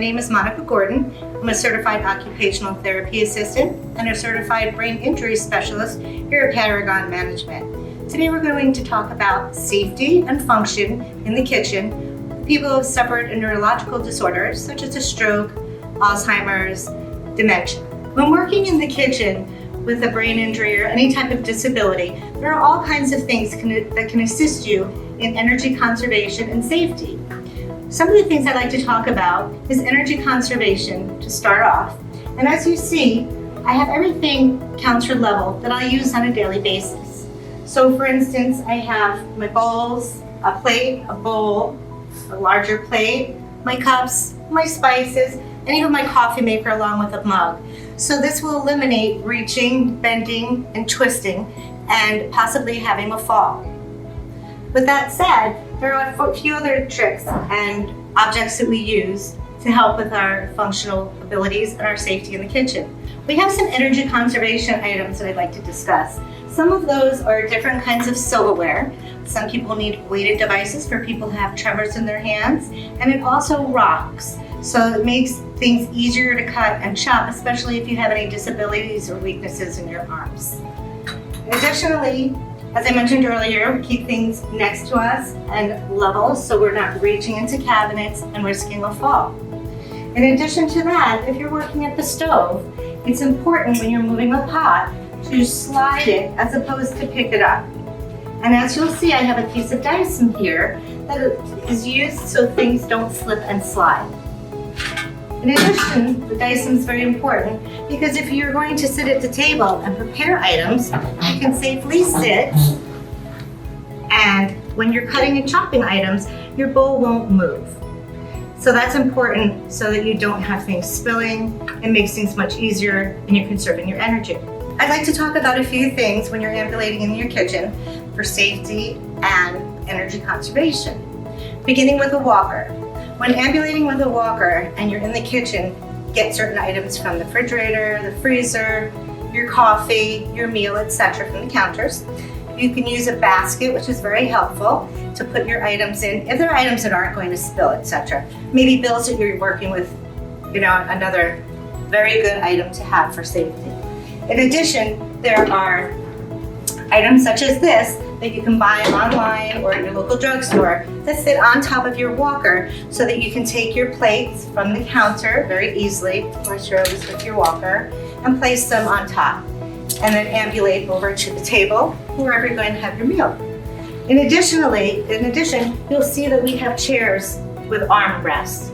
name is Monica Gordon. I'm a certified occupational therapy assistant and a certified brain injury specialist here at Paragon Management. Today we're going to talk about safety and function in the kitchen for people who have suffered a neurological disorders such as a stroke, Alzheimer's, dementia. When working in the kitchen with a brain injury or any type of disability, there are all kinds of things that can assist you in energy conservation and safety. Some of the things I'd like to talk about is energy conservation to start off. And as you see, I have everything counter level that I use on a daily basis. So for instance, I have my bowls, a plate, a bowl, a larger plate, my cups, my spices, and even my coffee maker along with a mug. So this will eliminate reaching, bending, and twisting, and possibly having a fall. With that said, there are a few other tricks and objects that we use to help with our functional abilities and our safety in the kitchen. We have some energy conservation items that I'd like to discuss. Some of those are different kinds of silverware. Some people need weighted devices for people who have tremors in their hands, and it also rocks. So it makes things easier to cut and chop, especially if you have any disabilities or weaknesses in your arms. Additionally, as I mentioned earlier, we keep things next to us and level so we're not reaching into cabinets and risking a fall. In addition to that, if you're working at the stove, it's important when you're moving a pot to slide it as opposed to pick it up. And as you'll see, I have a piece of Dyson here that is used so things don't slip and slide. In addition, the Dyson is very important because if you're going to sit at the table and prepare items, you can safely sit, and when you're cutting and chopping items, your bowl won't move. So that's important so that you don't have things spilling. It makes things much easier and you're conserving your energy. I'd like to talk about a few things when you're ambulating in your kitchen for safety and energy conservation. Beginning with a walker. When ambulating with a walker and you're in the kitchen, get certain items from the refrigerator, the freezer, your coffee, your meal, etc. from the counters. You can use a basket, which is very helpful, to put your items in, if there are items that aren't going to spill, etc. Maybe bills that you're working with, another very good item to have for safety. In addition, there are items such as this that you can buy online or at your local drugstore that sit on top of your walker so that you can take your plates from the counter very easily, or share this with your walker, and place them on top. And then ambulate over to the table wherever you're going to have your meal. In addition, you'll see that we have chairs with armrests.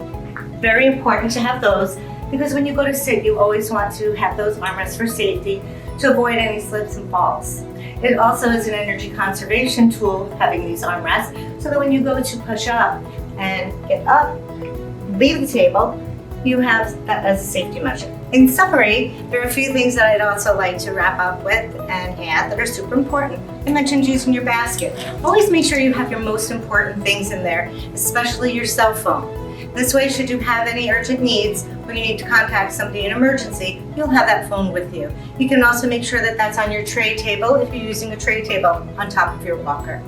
Very important to have those because when you go to sit, you always want to have those armrests for safety to avoid any slips and falls. It also is an energy conservation tool, having these armrests, so that when you go to push up and get up, leave the table, you have that as a safety measure. In summary, there are a few things that I'd also like to wrap up with and add that are super important. I mentioned using your basket. Always make sure you have your most important things in there, especially your cell phone. This way, should you have any urgent needs, when you need to contact somebody in an emergency, you'll have that phone with you. You can also make sure that that's on your tray table if you're using a tray table on top of your walker.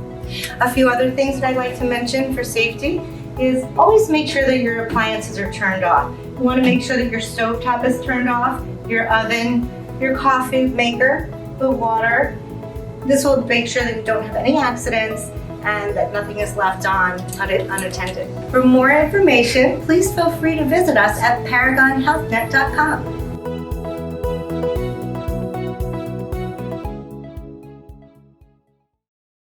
A few other things that I'd like to mention for safety is always make sure that your appliances are turned off. You want to make sure that your stovetop is turned off, your oven, your coffee maker, the water. This will make sure that you don't have any accidents and that nothing is left on unattended. For more information, please feel free to visit us at ParagonHealthNet.com.